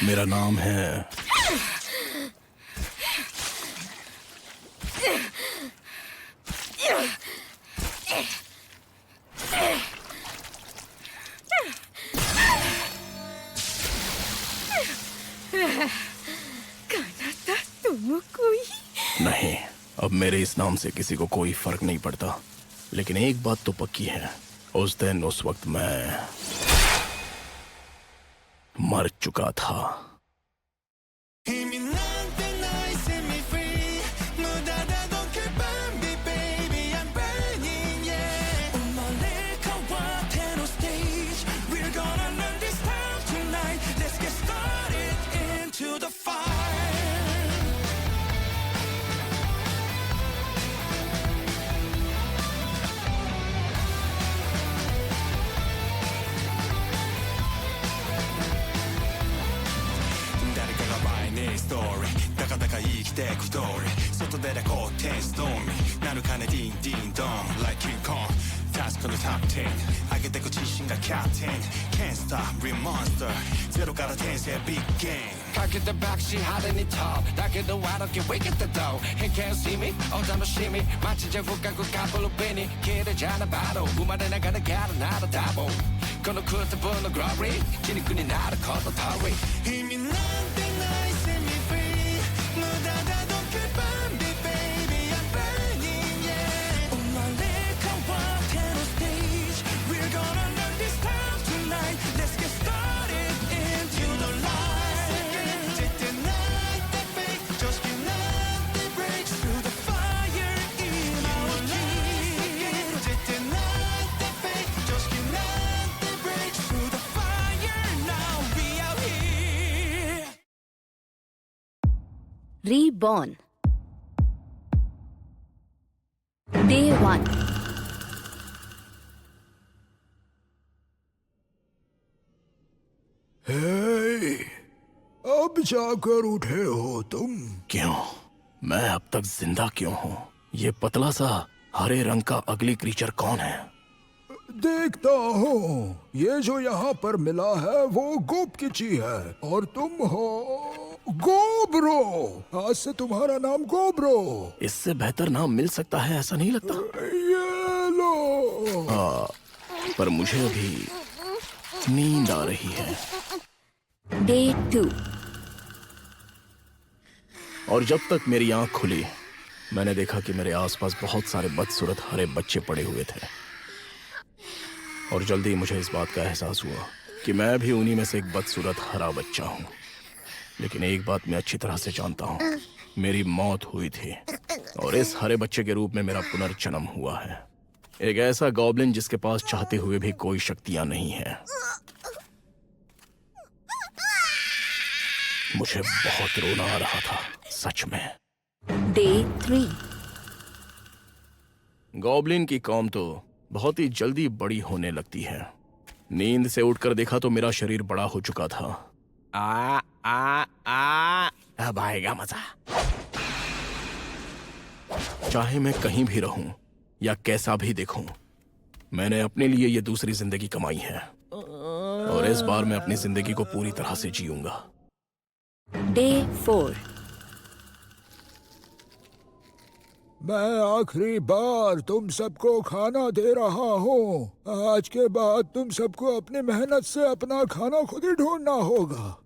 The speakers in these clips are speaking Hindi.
मेरा नाम है नहीं, अब मेरे इस नाम से किसी को कोई फर्क नहीं पड़ता। लेकिन एक बात तो पक्की है, उस दिन उस वक्त मैं मर चुका था। Pocket the box, she hot in the top. Like it the wide, okay, wake at the door. He can't see me, oh, don't see me. 마치 제국가 그 까불로 빼니. 기대잖아 바로. 우마를 나가는 가는 나라 다보. 거는 그때 보는 glory. 지니꾼이 나를 걷어 타위. 힘이 난데 나 set me free. 너 닫아도 그밤비 baby, I'm burning, yeah. On my leg, come walk on stage. We're gonna learn this time tonight. Let's get started into the light. Reborn. Day 1. हे, अब जाकर उठे हो तुम? क्यों? मैं अब तक जिंदा क्यों हूँ? ये पतला सा हरे रंग का अगली क्रीचर कौन है? देखता हूँ। ये जो यहाँ पर मिला है वो गोपकिची है और तुम हो गोब्रो। आज से तुम्हारा नाम गोब्रो। इससे बेहतर नाम मिल सकता है ऐसा नहीं लगता? ये लो। हाँ, पर मुझे अभी नींद आ रही है। Day 2. और जब तक मेरी आंख खुली मैंने देखा कि मेरे आसपास बहुत सारे बदसूरत हरे बच्चे पड़े हुए थे। और जल्दी ही मुझे इस बात का एहसास हुआ कि मैं भी उन्हीं में से एक बदसूरत हरा बच्चा हूँ। लेकिन एक बात मैं अच्छी तरह से जानता हूँ, मेरी मौत हुई थी और इस हरे बच्चे के रूप में मेरा पुनर्जन्म हुआ है। एक ऐसा गॉब्लिन जिसके पास चाहते हुए भी कोई शक्तियां नहीं है। मुझे बहुत रोना आ रहा था, सच में। Day 3. गॉब्लिन की कौम तो बहुत ही जल्दी बड़ी होने लगती है। नींद से उठकर देखा तो मेरा शरीर बड़ा हो चुका था। अब आएगा मजा। चाहे मैं कहीं भी रहूं या कैसा भी दिखूं, मैंने अपने लिए ये दूसरी जिंदगी कमाई है और इस बार मैं अपनी जिंदगी को पूरी तरह से जीऊंगा। Day 4. मैं आखिरी बार तुम सबको खाना दे रहा हूँ। आज के बाद तुम सबको अपनी मेहनत से अपना खाना खुद ही ढूंढना होगा।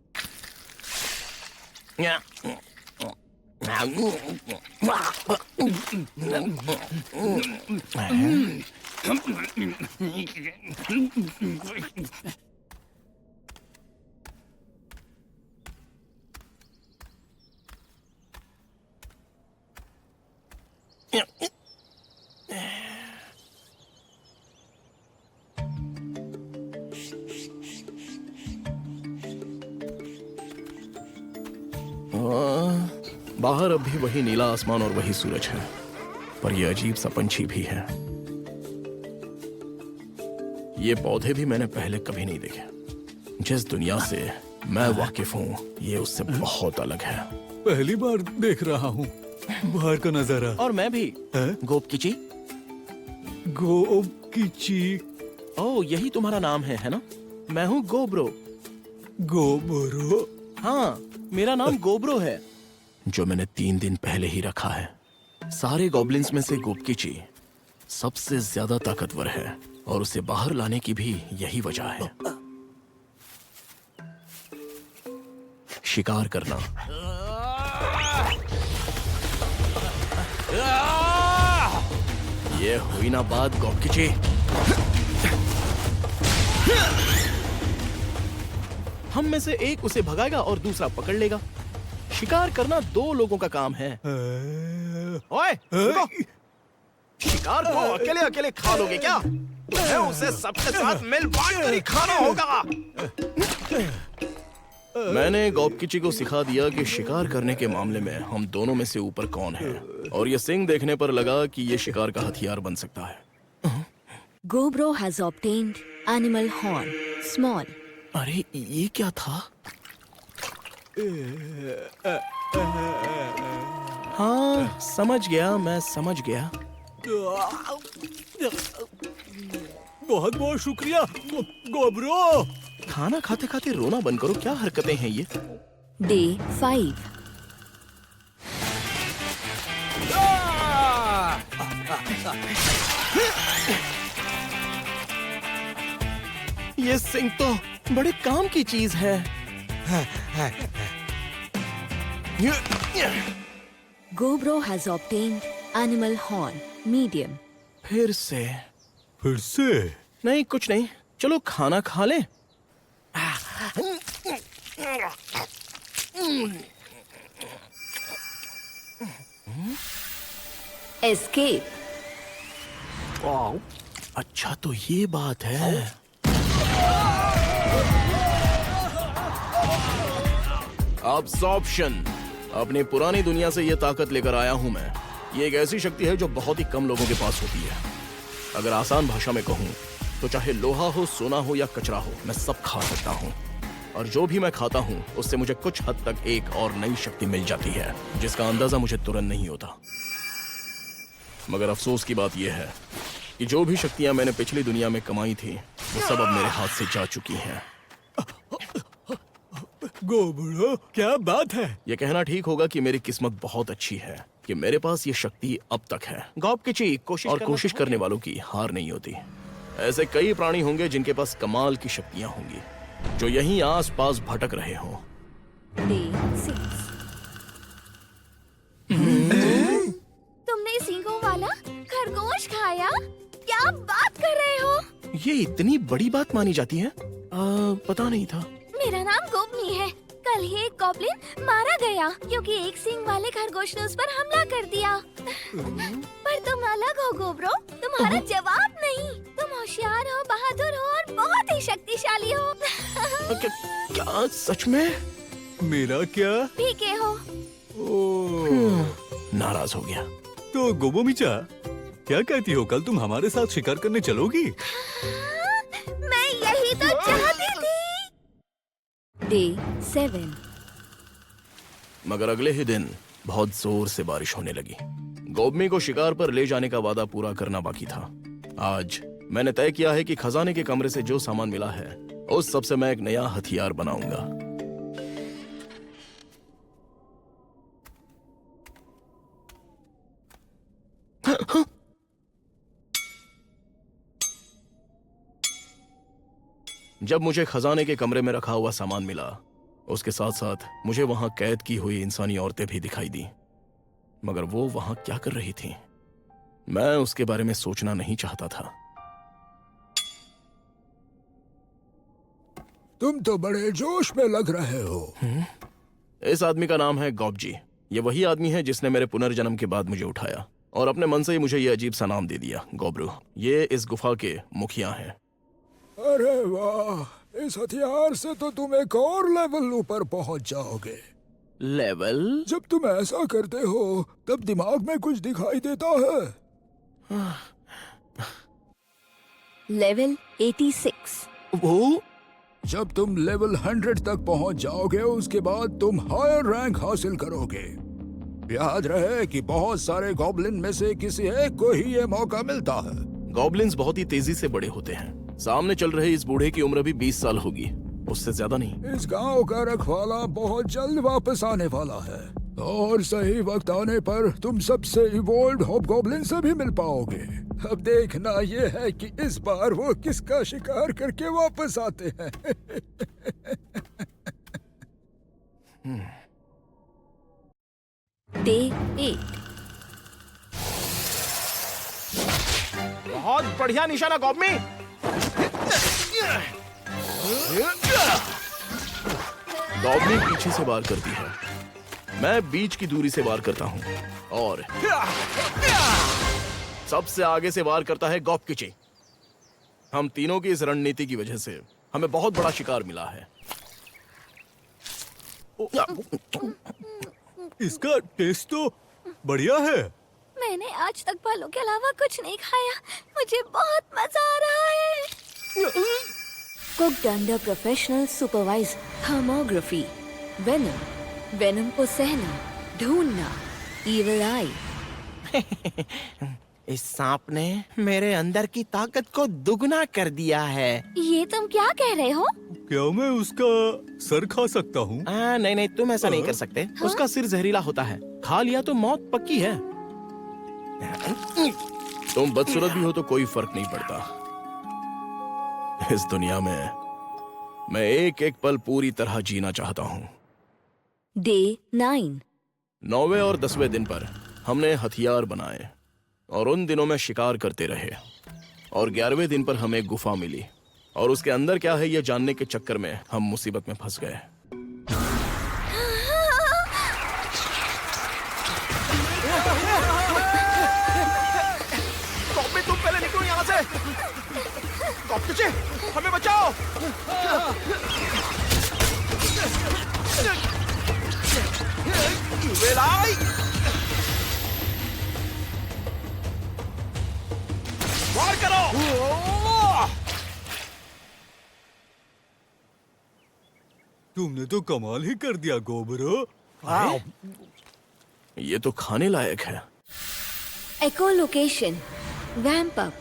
बाहर अब भी वही नीला आसमान और वही सूरज है, पर यह अजीब सा पंछी भी है। ये पौधे भी मैंने पहले कभी नहीं देखे। जिस दुनिया से मैं वाकिफ हूँ ये उससे बहुत अलग है। पहली बार देख रहा हूँ बाहर का नजारा। और मैं भी। गोपकिची। गोपकिची। ओह, यही तुम्हारा नाम है ना? मैं हूँ गोब्रो। गोब्रो। हाँ, मेरा नाम गोब्रो है, जो मैंने 3 दिन पहले ही रखा है। सारे गॉब्लिन्स में से गोबकिची सबसे ज्यादा ताकतवर है और उसे बाहर लाने की भी यही वजह है। शिकार करना। ये हुई ना बात गोबकिची। हम में से एक उसे भगाएगा और दूसरा पकड़ लेगा। शिकार करना 2 लोगों का काम है। ओए, रुको। शिकार को अकेले अकेले खा लोगे क्या? तुम्हें उसे सबके साथ मिल बांट कर ही खाना होगा। मैंने गोबकिची को सिखा दिया कि शिकार करने के मामले में हम दोनों में से ऊपर कौन है, और ये सिंह देखने पर लगा कि ये शिकार का हथियार बन सकता है। Gobro has obtained animal horn, small. अरे ये क्या था? हाँ, समझ गया, मैं समझ गया। बहुत बहुत शुक्रिया गोब्रो। खाना खाते खाते रोना बंद करो, क्या हरकतें हैं ये? Day 5. ये सिंह तो बड़े काम की चीज है। Gobro has obtained animal horn, medium. फिर से नहीं, कुछ नहीं, चलो खाना खा लें। Escape. अच्छा तो ये बात है। अब्सॉर्प्शन। अपनी पुरानी दुनिया से ये ताकत लेकर आया हूं मैं। ये एक ऐसी शक्ति है जो बहुत ही कम लोगों के पास होती है। अगर आसान भाषा में कहूं तो चाहे लोहा हो, सोना हो या कचरा हो, मैं सब खा सकता हूं। और जो भी मैं खाता हूं उससे मुझे कुछ हद तक एक और नई शक्ति मिल जाती है, जिसका अंदाजा मुझे तुरंत नहीं होता। मगर अफसोस की बात यह है कि जो भी शक्तियां मैंने पिछली दुनिया में कमाई थी वो सब अब मेरे हाथ से जा चुकी हैं। गोब्रो, क्या बात है? ये कहना ठीक होगा कि मेरी किस्मत बहुत अच्छी है कि मेरे पास ये शक्ति अब तक है। गोबकिची, कोशिश करने वालों की हार नहीं होती। ऐसे कई प्राणी होंगे जिनके पास कमाल की शक्तियां होंगी, जो यहीं आस-पास भटक रहे हों। Day 6. तुमने सींगों वाला खरगोश खाया? क्या बात कर रहे हो? ये इतनी बड़ी बात मानी जाती है? पता नहीं था। मेरा नाम गोपनी है। कल ही एक गॉब्लिन मारा गया क्योंकि एक सींग वाले खरगोश ने उस पर हमला कर दिया। पर तुम अलग हो गोब्रो, तुम्हारा जवाब नहीं। तुम होशियार हो, बहादुर हो और बहुत ही शक्तिशाली हो। क्या सच में? मेरा क्या? पीके हो। नाराज हो गया। तो गोबोमिचा, क्या कहती हो, कल तुम हमारे साथ शिकार करने चलोगी? मैं यही तो चाहती थी। Day 7. मगर अगले ही दिन बहुत जोर से बारिश होने लगी। गोबमी को शिकार पर ले जाने का वादा पूरा करना बाकी था। आज मैंने तय किया है कि खजाने के कमरे से जो सामान मिला है उस सब से मैं एक नया हथियार बनाऊंगा। जब मुझे खजाने के कमरे में रखा हुआ सामान मिला, उसके साथ साथ मुझे वहां कैद की हुई इंसानी औरतें भी दिखाई दी। मगर वो वहां क्या कर रही थीं? मैं उसके बारे में सोचना नहीं चाहता था। तुम तो बड़े जोश में लग रहे हो। इस आदमी का नाम है गॉबजी। ये वही आदमी है जिसने मेरे पुनर्जन्म के बाद मुझे उठाया और अपने मन से ही मुझे ये अजीब सा नाम दे दिया, गोब्रो। ये इस गुफा के मुखिया हैं। अरे वाह, इस हथियार से तो तुम एक और लेवल ऊपर पहुंच जाओगे। लेवल? जब तुम ऐसा करते हो तब दिमाग में कुछ दिखाई देता है। Level 86. वो जब तुम लेवल 100 तक पहुंच जाओगे उसके बाद तुम हायर रैंक हासिल करोगे। याद रहे कि बहुत सारे गॉब्लिन में से किसी एक को ही ये मौका मिलता है। गॉब्लिन्स बहुत ही तेजी से बड़े होते हैं। सामने चल रहे इस बूढ़े की उम्र भी 20 साल होगी। उससे ज्यादा नहीं। इस गांव का रखवाला बहुत जल्द वापस आने वाला है और सही वक्त आने पर तुम सबसे इवोल्व्ड हॉबगॉब्लिन से भी मिल पाओगे। अब देखना ये है कि इस बार वो किसका शिकार करके वापस आते हैं। Day 8. बहुत बढ़िया निशाना गॉब्मी। गॉब्मी पीछे से वार करती है, मैं बीच की दूरी से वार करता हूँ और सबसे आगे से वार करता है गॉबकिची। हम तीनों की इस रणनीति की वजह से हमें बहुत बड़ा शिकार मिला है। इसका टेस्ट तो बढ़िया है। मैंने आज तक बालों के अलावा कुछ नहीं खाया। मुझे बहुत मजा आ रहा है। Cooked under professional supervised thermography. Venom. Venom को सहना, ढूंढना, evil eye. इस सांप ने मेरे अंदर की ताकत को दुगना कर दिया है। ये तुम क्या कह रहे हो? क्या मैं उसका सर खा सकता हूँ? नहीं नहीं, तुम ऐसा नहीं कर सकते। उसका सिर जहरीला होता है, खा लिया तो मौत पक्की है। तुम बदसूरत भी हो तो कोई फर्क नहीं पड़ता। इस दुनिया में मैं एक एक पल पूरी तरह जीना चाहता हूँ। Day 9. 9वें और 10वें दिन पर हमने हथियार बनाए और उन दिनों में शिकार करते रहे और 11वें दिन पर हमें गुफा मिली और उसके अंदर क्या है ये जानने के चक्कर में हम मुसीबत में फंस गए। तुम पहले निकलो यहाँ से। हमें बचाओ। वेलाई! वार करो। तुमने तो कमाल ही कर दिया गोबरो। ये तो खाने लायक है। Echolocation. Vamp up.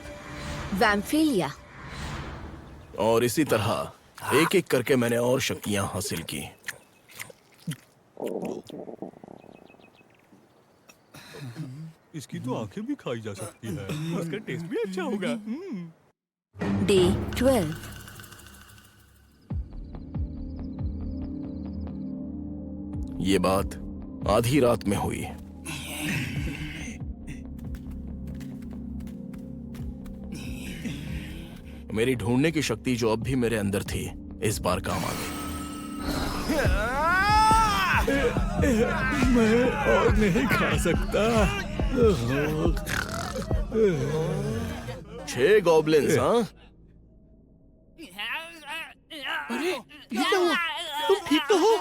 Vamphilia. और इसी तरह एक एक करके मैंने और शक्तियां हासिल की। इसकी तो आंखें भी खाई जा सकती है। उसका टेस्ट भी अच्छा होगा। Day 12. ये बात आधी रात में हुई। मेरी ढूंढने की शक्ति जो अब भी मेरे अंदर थी इस बार काम आ गई। मैं और नहीं खा सकता। 6 गॉब्लिन्स, हाँ? तुम ठीक तो हो?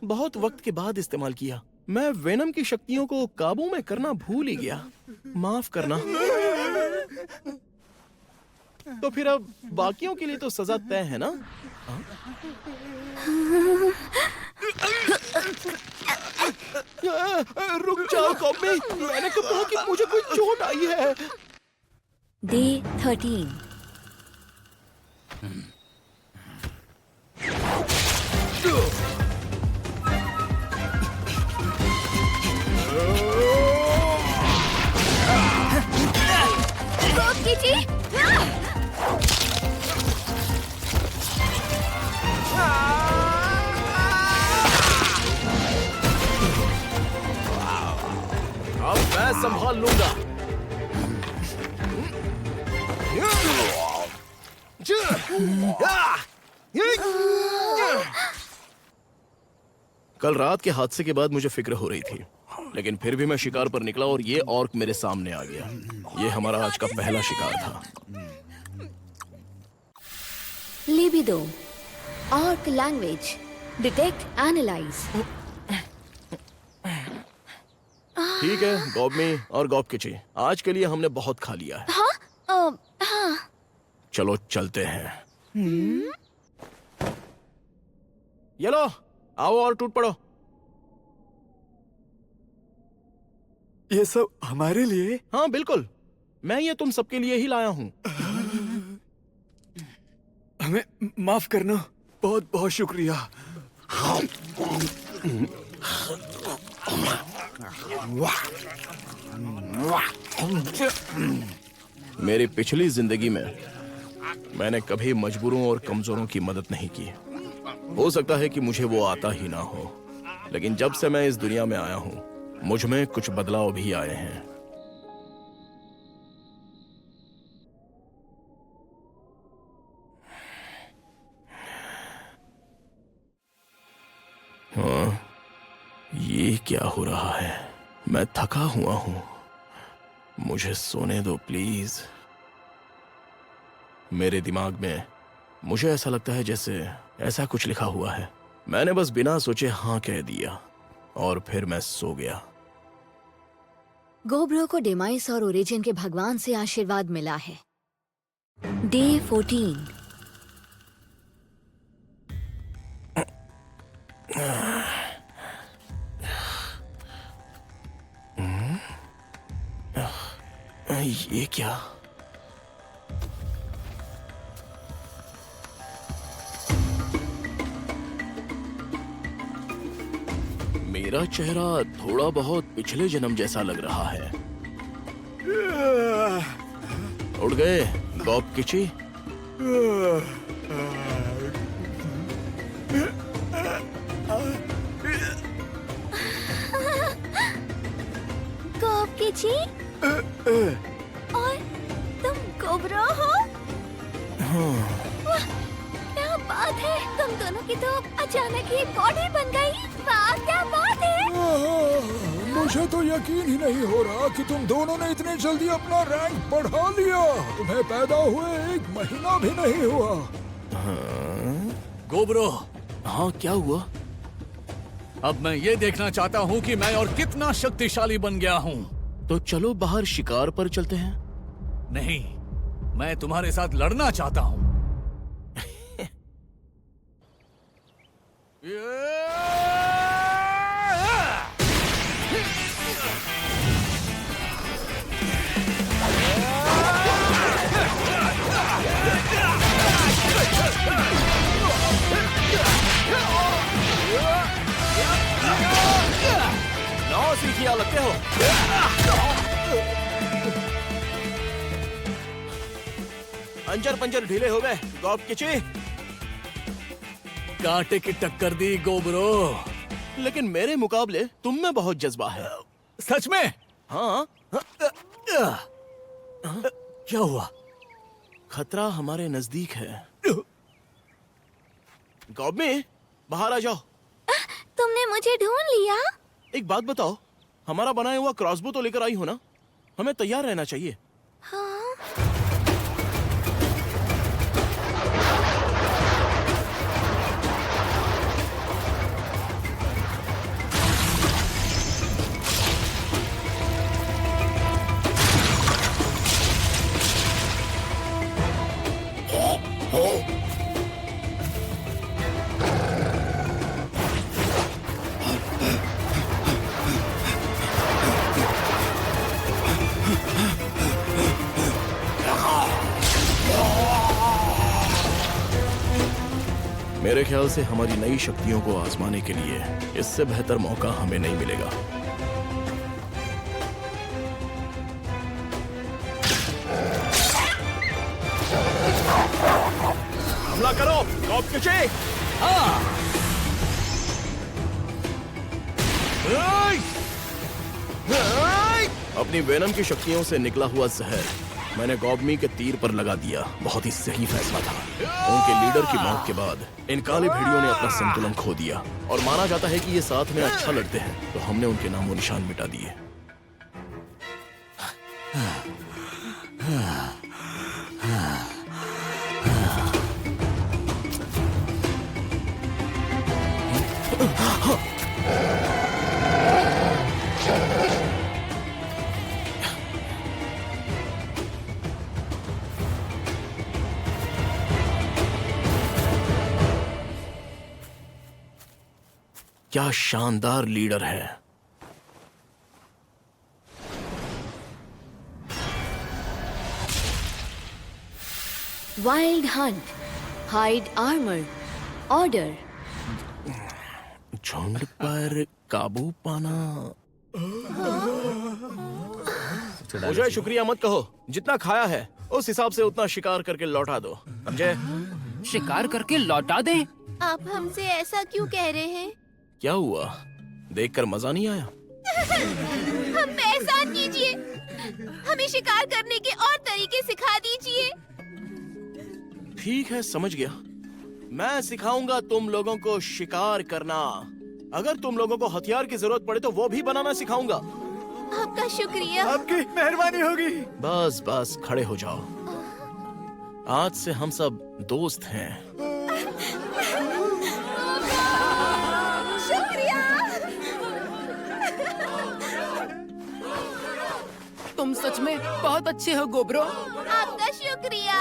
बहुत वक्त के बाद इस्तेमाल किया। मैं वेनम की शक्तियों को काबू में करना भूल ही गया। माफ करना। तो फिर अब बाकियों के लिए तो सजा तय है ना? रुक जाओ कॉब्बी, मैंने कब कहा कि मुझे कोई चोट आई है? Day 13. गॉबकिची! अब मैं संभाल लूंगा। कल रात के हादसे के बाद मुझे फिक्र हो रही थी, लेकिन फिर भी मैं शिकार पर निकला और ये ऑर्क मेरे सामने आ गया। ये हमारा आज का पहला शिकार था। Libido. Orc language. Detect, analyze. ठीक है गॉबमी और गॉबकिची, आज के लिए हमने बहुत खा लिया है। हाँ? हाँ। चलो चलते हैं। ये लो, आओ और टूट पड़ो। ये सब हमारे लिए? हाँ बिल्कुल, मैं ये तुम सबके लिए ही लाया हूँ। हमें माफ करना, बहुत बहुत शुक्रिया। मेरी पिछली जिंदगी में मैंने कभी मजबूरों और कमजोरों की मदद नहीं की। हो सकता है कि मुझे वो आता ही ना हो, लेकिन जब से मैं इस दुनिया में आया हूं, मुझ में कुछ बदलाव भी आए हैं। हाँ, ये क्या हो रहा है? मैं थका हुआ हूं, मुझे सोने दो प्लीज। मेरे दिमाग में मुझे ऐसा लगता है जैसे ऐसा कुछ लिखा हुआ है। मैंने बस बिना सोचे हाँ कह दिया और फिर मैं सो गया। गोब्रो को डेमाइस और ओरिजिन के भगवान से आशीर्वाद मिला है। डे 14। ये क्या? मेरा चेहरा थोड़ा बहुत पिछले जन्म जैसा लग रहा है। उठ गए गॉब किची? गॉब किची? और तुम गोब्रो हो? वाह, क्या बात है! तुम दोनों की तो अचानक ही बॉडी बन गई। वाह, क्या बात है! मुझे तो यकीन ही नहीं हो रहा कि तुम दोनों ने इतने जल्दी अपना रैंक बढ़ा लिया। तुम्हें पैदा हुए 1 महीना भी नहीं हुआ। गोब्रो, हाँ, क्या हुआ? अब मैं ये देखना चाहता हूँ कि मैं और कितना शक्तिशाली बन गया हूँ। तो चलो बाहर शिकार पर चलते हैं। नहीं, मैं तुम्हारे साथ लड़ना चाहता हूँ। नौ सीखिया लगते हो। अंजर पंजर ढीले हो गए गॉब किची। कांटे की टक्कर दी गोब्रो। लेकिन मेरे मुकाबले तुम में बहुत जज्बा है। सच में? हाँ, क्या हुआ? खतरा हमारे नजदीक है। गॉबी, बाहर आ जाओ। तुमने मुझे ढूंढ लिया? एक बात बताओ, हमारा बनाया हुआ क्रॉसबो तो लेकर आई हो ना? हमें तैयार रहना चाहिए। हाँ। मेरे ख्याल से हमारी नई शक्तियों को आजमाने के लिए इससे बेहतर मौका हमें नहीं मिलेगा। हमला करो गॉब किची। अपनी वेनम की शक्तियों से निकला हुआ जहर मैंने गॉबमी के तीर पर लगा दिया। बहुत ही सही फैसला था। उनके लीडर की मौत के बाद इन काले भेड़ियों ने अपना संतुलन खो दिया और माना जाता है कि ये साथ में अच्छा लड़ते हैं, तो हमने उनके नामो निशान मिटा दिए। क्या शानदार लीडर है। Wild Hunt, hide armour, order. झुंड पर काबू पाना। मुझे शुक्रिया मत कहो, जितना खाया है उस हिसाब से उतना शिकार करके लौटा दो, समझे? शिकार करके लौटा दें? आप हमसे ऐसा क्यों कह रहे हैं? क्या हुआ, देखकर मजा नहीं आया? हम पे एहसान कीजिए, हमें शिकार करने के और तरीके सिखा दीजिए। ठीक है, समझ गया। मैं सिखाऊंगा तुम लोगों को शिकार करना। अगर तुम लोगों को हथियार की जरूरत पड़े तो वो भी बनाना सिखाऊंगा। आपका शुक्रिया। आपकी मेहरबानी होगी। बस बस खड़े हो जाओ, आज से हम सब दोस्त हैं। शुक्रिया। तुम सच में बहुत अच्छे हो गोब्रो। आपका शुक्रिया।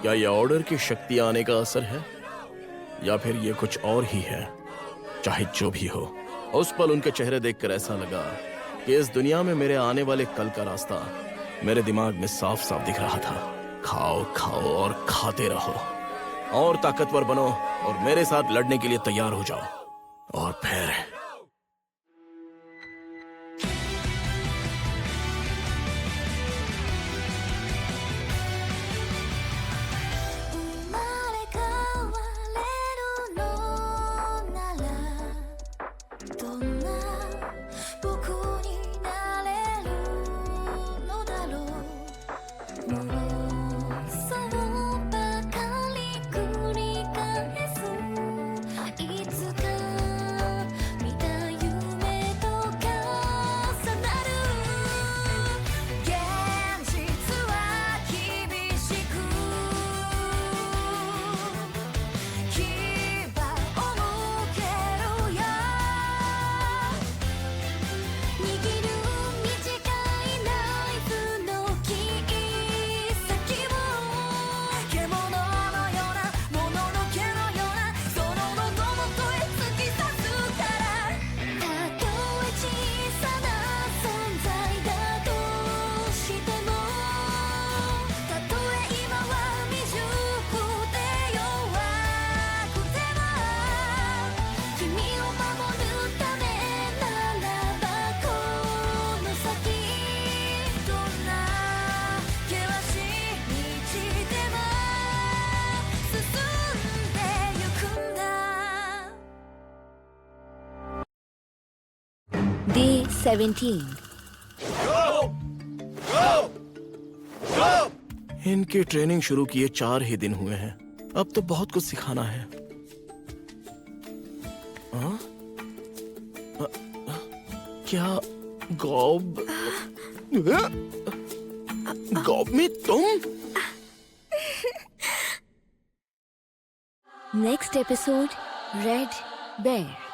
क्या ये ऑर्डर की शक्ति आने का असर है या फिर ये कुछ और ही है? चाहे जो भी हो, उस पल उनके चेहरे देखकर ऐसा लगा कि इस दुनिया में मेरे आने वाले कल का रास्ता मेरे दिमाग में साफ साफ दिख रहा था। खाओ खाओ और खाते रहो और ताकतवर बनो और मेरे साथ लड़ने के लिए तैयार हो जाओ। और फिर Day 17. इनकी ट्रेनिंग शुरू किए 4 ही दिन हुए हैं, अब तो बहुत कुछ सिखाना है। हाँ? क्या गॉब में तुम? Next episode, Red Bear.